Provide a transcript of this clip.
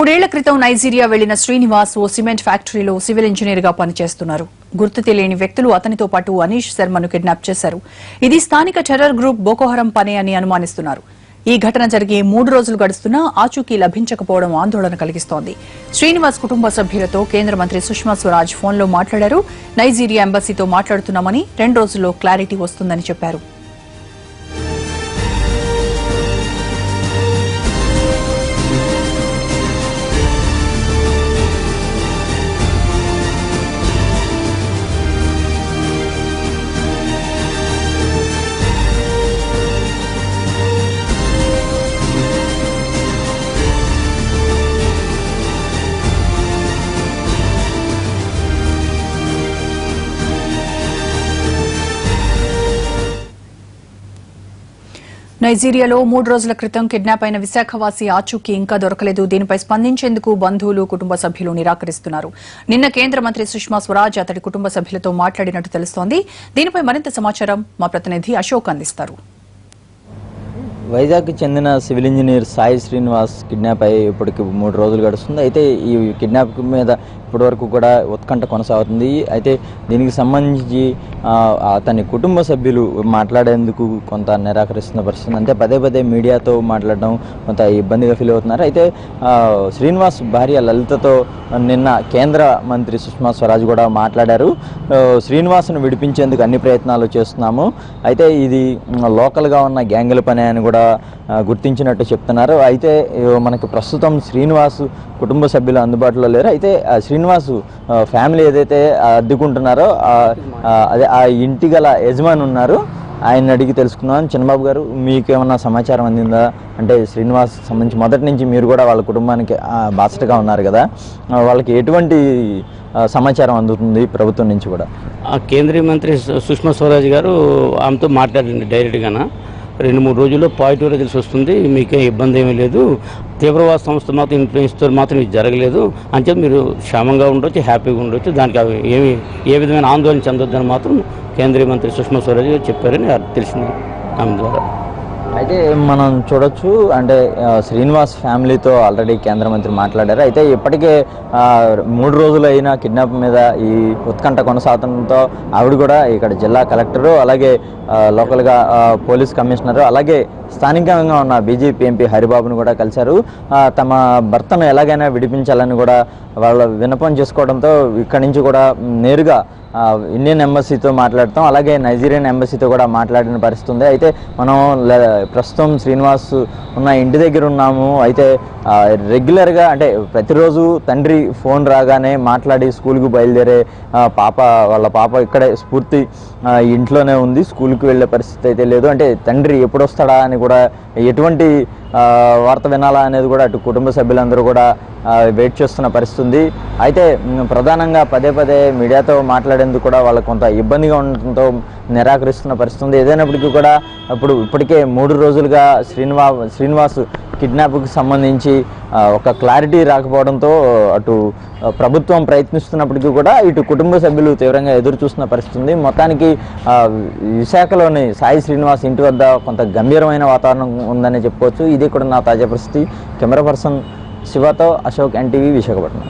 మూడేళ్ల క్రితం నైజీరియా వెళ్లిన శ్రీనివాస్ ఓ సిమెంట్ ఫ్యాక్టరీలో సివిల్ ఇంజనీర్ గా పనిచేస్తున్నారు. గుర్తు తెలియని వ్యక్తులు అతనితో పాటు అనీష్ శర్మను కిడ్నాప్ చేశారు. ఇది స్థానిక టెర్రర్ గ్రూప్ బోకోహరం పనే అని అనుమానిస్తున్నారు. ఈ ఘటన జరిగి 3 రోజులు గడుస్తున్నా ఆచూకీ లభించకపోవడం ఆందోళన కలిగిస్తోంది. శ్రీనివాస్ కుటుంబ సభ్యులతో కేంద్ర మంత్రి సుష్మా స్వరాజ్ ఫోన్లో మాట్లాడారు. నైజీరియా ఎంబసీతో మాట్లాడుతున్నామని 2 రోజుల్లో క్లారిటీ వస్తుందని చెప్పారు. నైజీరియాలో 3 రోజుల క్రితం కిడ్నాప్ అయిన విశాఖవాసి ఆచూకీ ఇంకా దొరకలేదు. దీనిపై స్పందించేందుకు బంధువులు, కుటుంబ సభ్యులు నిరాకరిస్తున్నారు. నిన్న కేంద్ర మంత్రి సుష్మా స్వరాజ్ అతడి కుటుంబ సభ్యులతో మాట్లాడినట్టు తెలుస్తోంది. దీనిపై మరింత సమాచారం మా ప్రతినిధి అశోక్ అందిస్తారు. వైజాగ్కి చెందిన civil engineer Sai Srinivas kidnap అయ్యి ఇప్పటికి 3 రోజులు గడుస్తుంది. అయితే ఈ కిడ్నాప్ మీద ఇప్పటివరకు కూడా ఉత్కంఠ కొనసాగుతుంది. అయితే దీనికి సంబంధించి అతని కుటుంబ సభ్యులు మాట్లాడేందుకు కొంత నిరాకరిస్తున్న పరిస్థితి. అంటే పదే మీడియాతో మాట్లాడడం కొంత ఇబ్బందిగా ఫీల్ అవుతున్నారు. అయితే శ్రీనివాస్ భార్య లలితతో నిన్న కేంద్ర మంత్రి సుష్మా స్వరాజ్ కూడా మాట్లాడారు. శ్రీనివాస్ను విడిపించేందుకు అన్ని ప్రయత్నాలు చేస్తున్నాము. అయితే ఇది లోకల్గా ఉన్న గ్యాంగుల పని అని కూడా గుర్తించినట్టు చెప్తున్నారు. అయితే మనకి ప్రస్తుతం శ్రీనివాస్ కుటుంబ సభ్యులు అందుబాటులో లేరు. అయితే శ్రీనివాస్ ఫ్యామిలీ ఏదైతే అద్దెకుంటున్నారో అదే ఆ ఇంటి గల యజమాని ఉన్నారు, ఆయన అడిగి తెలుసుకున్నాం. చంద్రబాబు గారు, మీకు ఏమన్నా సమాచారం అందిందా? అంటే శ్రీనివాస్ సంబంధించి మొదటి నుంచి మీరు కూడా వాళ్ళ కుటుంబానికి బాసటగా ఉన్నారు కదా, వాళ్ళకి ఎటువంటి సమాచారం అందుతుంది ప్రభుత్వం నుంచి కూడా? కేంద్రీయ మంత్రి సుష్మా స్వరాజ్ గారు ఆమెతో మాట్లాడండి డైరెక్ట్గానా. 2-3 రోజుల్లో పాజిటివ్ రిజల్ట్స్ వస్తుంది, మీకేం ఇబ్బంది ఏమీ లేదు, తీవ్రవాద సంస్థ మాత్రం ఇన్ఫ్లుయెన్స్తో మాత్రం ఇది జరగలేదు అని చెప్పి మీరు క్షేమంగా ఉండొచ్చు, హ్యాపీగా ఉండొచ్చు, దానికి ఏ విధమైన ఆందోళన చెందొద్దని మాత్రం కేంద్రీయ మంత్రి సుష్మా స్వరాజ్ గారు చెప్పారని తెలిసింది ఆమె ద్వారా. అయితే మనం చూడొచ్చు, అంటే శ్రీనివాస్ ఫ్యామిలీతో ఆల్రెడీ కేంద్ర మంత్రి మాట్లాడారు. అయితే ఇప్పటికే 3 రోజులు అయిన కిడ్నాప్ మీద ఈ ఉత్కంఠ కొనసాగడంతో ఆవిడ కూడా ఇక్కడ జిల్లా కలెక్టరు, అలాగే లోకల్గా పోలీస్ కమిషనరు, అలాగే స్థానికంగా ఉన్న బీజేపీ ఎంపీ హరిబాబును కూడా కలిశారు. తమ భర్తను ఎలాగైనా విడిపించాలని కూడా వాళ్ళ విన్నపం చేసుకోవడంతో ఇక్కడి నుంచి కూడా నేరుగా ఇండియన్ ఎంబసీతో మాట్లాడతాం, అలాగే నైజీరియన్ ఎంబసీతో కూడా మాట్లాడిన పరిస్థితి ఉంది. అయితే మనం ప్రస్తుతం శ్రీనివాస్ ఉన్న ఇంటి దగ్గర ఉన్నాము. అయితే రెగ్యులర్గా అంటే ప్రతిరోజు తండ్రి ఫోన్ రాగానే మాట్లాడి స్కూల్కి బయలుదేరే వాళ్ళ పాప ఇక్కడే స్ఫూర్తి ఇంట్లోనే ఉంది, స్కూల్కి వెళ్ళే పరిస్థితి అయితే లేదు. అంటే తండ్రి ఎప్పుడు వస్తాడా అని కూడా, ఎటువంటి వార్త వినాలా అనేది కూడా అటు కుటుంబ సభ్యులందరూ కూడా వెయిట్ చేస్తున్న పరిస్థితి ఉంది. అయితే ప్రధానంగా పదే మీడియాతో మాట్లాడేందుకు కూడా వాళ్ళకు కొంత ఇబ్బందిగా ఉండటంతో నిరాకరిస్తున్న పరిస్థితి ఉంది. ఏదైనప్పటికీ కూడా ఇప్పటికే 3 రోజులుగా శ్రీనివాస్ కిడ్నాప్కి సంబంధించి ఒక క్లారిటీ రాకపోవడంతో అటు ప్రభుత్వం ప్రయత్నిస్తున్నప్పటికీ కూడా ఇటు కుటుంబ సభ్యులు తీవ్రంగా ఎదురు చూస్తున్న పరిస్థితి ఉంది. మొత్తానికి విశాఖలోని సాయి శ్రీనివాస్ ఇంటి వద్ద కొంత గంభీరమైన వాతావరణం ఉందని చెప్పుకోవచ్చు. ఇది కూడా నా తాజా పరిస్థితి. కెమెరా పర్సన్ శివతో అశోక్, NTV, విశాఖపట్నం.